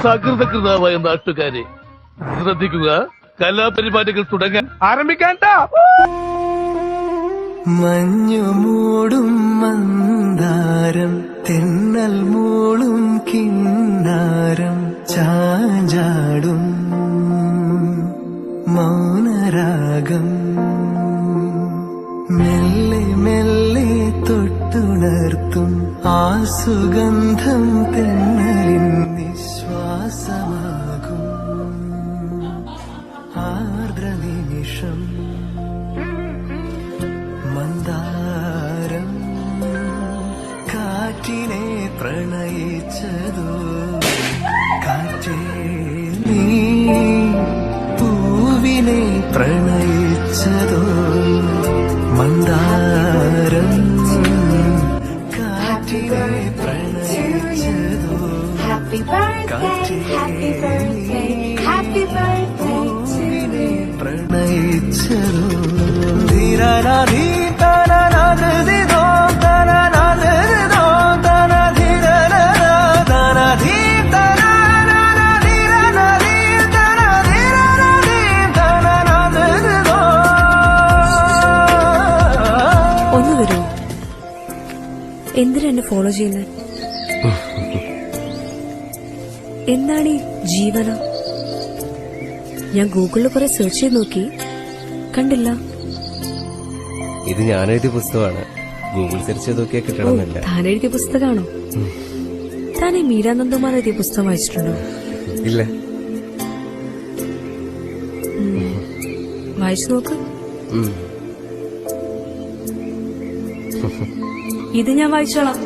സകൃതകൃതാവായ നാട്ടുകാരെ ശ്രദ്ധിക്കുക, കലാപരിപാടികൾ തുടങ്ങാൻ ആരംഭിക്കാൻ. മഞ്ഞു മൂടും മന്ദാരം, തെന്നൽ മൂളും കിന്നാരം, ചാഞ്ചാടും മൗനരാഗം, മെല്ലെ മെല്ലെ തൊട്ടുണർത്തും ആ സുഗന്ധം തെന്നലിൻ നിശ്വാസമാകും ആർദ്രനിമിഷം. മന്ദാരം കാറ്റിനെ പ്രണയിച്ചതോ, കാറ്റേ നീ പൂവിനെ പ്രണയിച്ചതോ. മന്ദാരം കാറ്റിനെ പ്രണയിച്ചതോ, കാറ്റേ പൂവിനെ പ്രണയിച്ചതോ. ധീരനാധീ തനനാധൃതിദോ തനനാധൃതിദോ തനധീരനാധീ തനനാധീരനാധീ തനധീരനാധീ തനനാധൃതിദോ. ഒന്ന് വരൂ. എന്തിനാ എന്നെ ഫോളോ ചെയ്യുന്നത്? എന്താണ് ഈ ജീവന? ഞാൻ ഗൂഗിളിൽ കുറെ സെർച്ച് ചെയ്ത് നോക്കി, കണ്ടില്ല. ഇത് ഞാൻ എഴുതിയ പുസ്തകമാണ്. ഗൂഗിൾ സെർച്ച് ചെയ്ത് നോക്കിയാൽ കിട്ടണമെന്നില്ല. താൻ എഴുതിയ പുസ്തകമാണോ? താൻ ഈ മീരാനന്ദമാർ എഴുതിയ പുസ്തകം വായിച്ചിട്ടുണ്ടോ? ഇല്ല. വായിച്ചു നോക്ക്. ഇത് ഞാൻ വായിച്ചോളാം.